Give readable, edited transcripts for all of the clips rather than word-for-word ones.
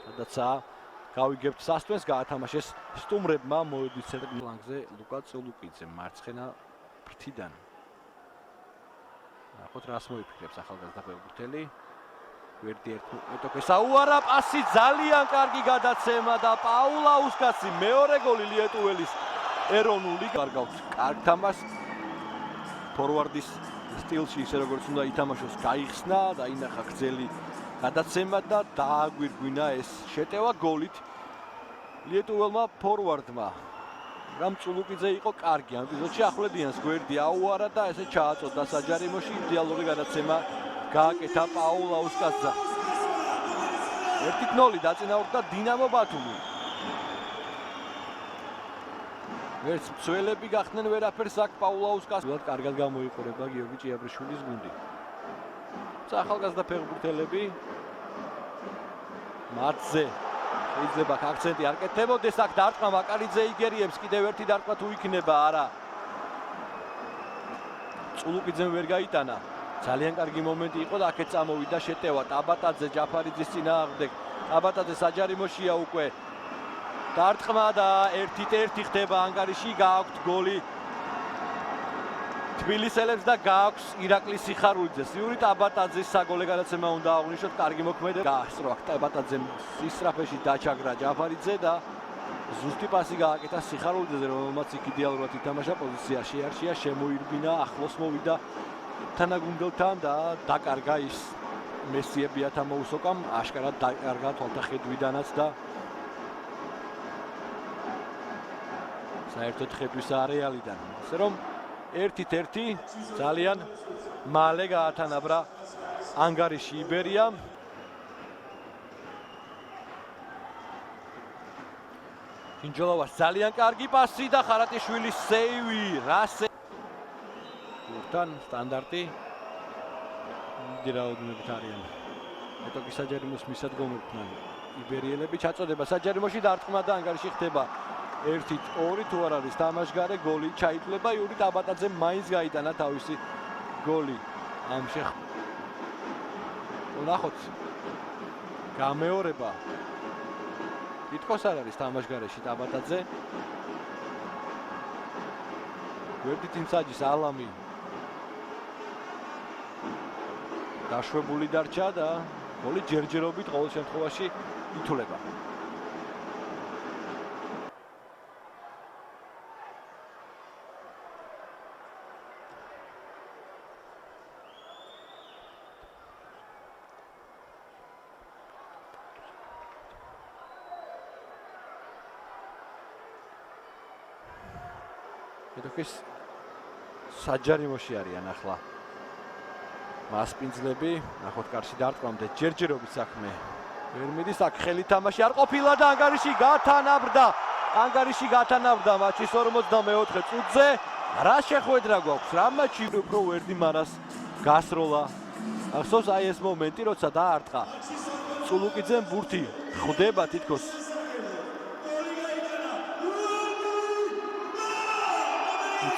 სადაცაა გავიგებთ სასტვენს გაათამაშეს სტუმრებმა მოედის ცენტრ ფლანგზე ლუკა წულუკიძე მარცხენა ფრთიდან. ნახოთ რას მოიფიქრებს ახალგაზრდა ფეხბურთელი. გვერდი ერთმეტოქე საუარა პასი ძალიან კარგი გადაცემა და პაულაუსკასი მეორე გოლი ლიეტუველის ეროვნული გარგავს კარგ თამაშს ფორვარდის სტილში ისე როგორც უნდა ითამაშოს გაიხსნა და ინახა გრძელი გადაცემა და დააგვირგვინა ეს შეტევა გოლით ლიეტუველმა ფორვარდმა. რამ წულუკიძე იყო კარგი ამ ეპიზოდში ახვლედიანს გვერდი აუარა და ესე ჩააწოდა საჯარიმოში იდეალური გადაცემა გააკეთა პაულაუსკასზე. 1-0 დაწინაურდა დინამო ბათუმი. ვერც მცველები გახდნენ ვერაფერს აქ პაულაუსკას. კარგად გამოიყურება გიორგი ჭიაბრიშვილის გუნდი. ახალგაზრდა ფეხბურთელები მათზე შეიძლება აქცენტი არ კეთდებოდეს აქ დარტყმა მაკარიძე იგერიებს კიდევ ერთი დარტყმა თუ იქნება არა. წულუკიძემ ვერ გაიტანა. ძალიან კარგი მომენტი იყო და აქეთ წამოვიდა შეტევა ტაბატაძე ჯაფარიძის წინააღმდეგ. ტაბატაძე საჯარიმოშია უკვე. დარტყმა და 1-1 ხდება ანგარიში გააქვთ გოლი თბილისელებს და გააქვს ირაკლი სიხარულიძეს. იური ტაბატაძის საგოლე გადაცემა უნდა აღვნიშნოთ, კარგი მოქმედება გაასწრო აქ ტაბატაძემ სისწრაფეში დაჩაგრა ჯაფარიძე და ზუსტი პასი გააკეთა სიხარულიძეზე, რომელმაც იქ იდეალურად ითამაშა პოზიცია შეარჩია, შემოირბინა, ახლოს მოვიდა თანაგუნდელთან და დაკარგა ის მესიე ბიათამოუსოკამ, აშკარად დაკარგა თვალთახედვიდანაც და საერთოდ ხედვის არეალიდან. ასე რომ 1-1 ძალიან მალე გაათანაბრა ანგარიში იბერიამ. ჯინჯოლოვას ძალიან კარგი პასი და ხარატიშვილის სეივი. რასე თან სტანდარტი დიდი რაოდენობით არიან. ეტოკი საჯარიმოს მისადგომებთან იბერიელები ჩაწოდება საჯარიმოში დარტყმა და ანგარიში ხდება 1-2 თუ არ არის თამაშგარე გოლი ჩაითვლება იური ტაბატაძემ მაინც გაიტანა თავისი გოლი ამ ნახოთ გამეორება თითქოს არ არის თამაშგარეში ტაბატაძე გვერდით იმსაჯის ალამი დაშვებული დარჩა და გოლი ჯერჯერობით ყოველ შემთხვევაში ითვლება. ეთოქის საჯარიმოში არიან ახლა მასპინძლები, ნახოთ კარში დარტყმამდე ჯერჯერობით საქმე ვერ მიდის, აქ ხელი თამაში არ ყოფილა და ანგარიში გათანაბრდა მატჩის 44 წუთზე. რა შეხვედრა გვაქვს, რა მატჩი უფრო ვერდი მარას გასროლა. ახსოვს აი ეს მომენტი, როცა დაარტყა წულუკიძემ ბურთი ხვდება თითქოს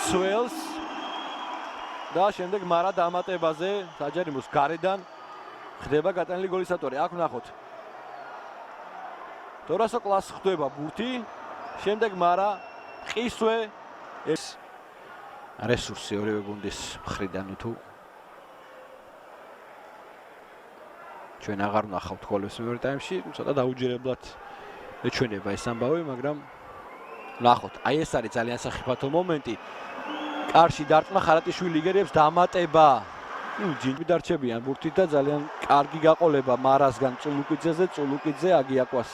მცველს და შემდეგ მარა დამატებაზე საჯარიმოს გარედან ხდება გატანილი გოლის ავტორი. აქ ვნახოთ. თორასო კლას ხდება ბურთი, შემდეგ მარა ყისვე ეს რესურსი ორივე გუნდის მხრიდან თუ ჩვენ აღარ ვნახავთ გოლებს მეორე ტაიმში, ცოტა დაუჯერებლად ეჩვენება ეს ამბავი, მაგრამ ვნახოთ. აი ეს არის ძალიან სახიფათო მომენტი. კარში დარტყმა ხარატიშვილი იგერიებს დამატება. ჯინჯი დარჩებიან ბურთით და ძალიან კარგი გაყოლება მარასგან წულუკიძეზე, წულუკიძე აგიაკვას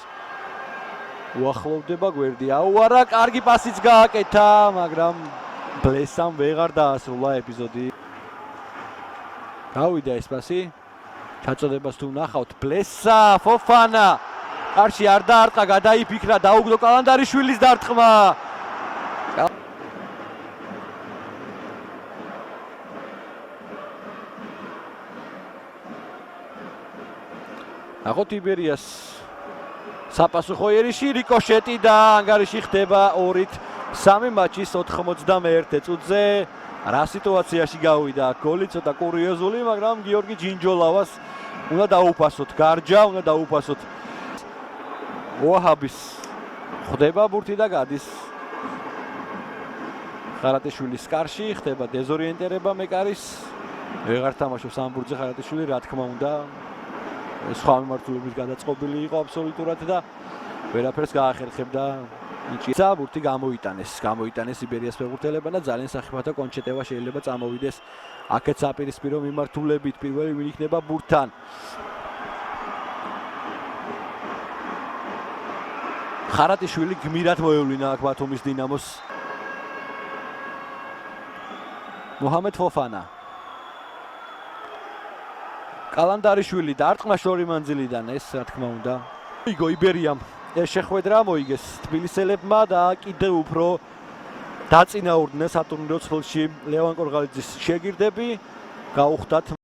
უახლოვდება გვერდი აუარა, კარგი პასიც გააკეთა, მაგრამ ბლესამ ვეღარ დაასრულა ეპიზოდი. გავიდა ეს პასი. ჩაწოდებას თუ ვნახავთ, ბლესა, ფოფანა. კარში არ დაარტყა, გადაიფიქრა, დაუგდო კალანდარიშვილის დარტყმა. ნახოთ იბერიას საპასუხო ერიში რიკოშეტი და ანგარიში ხდება 2-3 მატჩის 91 წუთზე. რა სიტუაციაში გავიდა გოლი, ცოტა კურიოზული, მაგრამ გიორგი ჯინჯოლავას უნდა დაუფასოთ გარჯა, უნდა დაუფასოთ. ოჰაბის ხდება ბურთი და გადის. ხარატიშვილის კარში ხდება დეზორიენტირება მეკარის. ვეღარ თამაშობს ამ ბურთზე ხარატიშვილი, რა თქმა უნდა. სხვა მიმართულებით გადაწყობილი იყო აბსოლუტურად და ვერაფერს გაახერხებდა. ჭიცა ბურთი გამოიტანეს იბერიას ფეხბურთელებმა და ძალიან სახიფათო კონჩეტევა შეიძლება წამოვიდეს. აქეთ საპირისპირო მიმართულებით პირველი ვინ იქნება ბურთთან. ხარატიშვილი გმირად მოევლინა აქ ბათუმის დინამოს. მოჰამედ ფოფანა. კალანდარიშვილი დარტყმა შორი მანძილიდან ეს რა თქმა უნდა. მოიგო იბერიამ ეს შეხვედრა მოიგეს თბილისელებმა და კიდევ უფრო დაწინაურდნენ სატურნირო ცხრილში ლევან კორღალიძის შეგირდები. გაუხდათ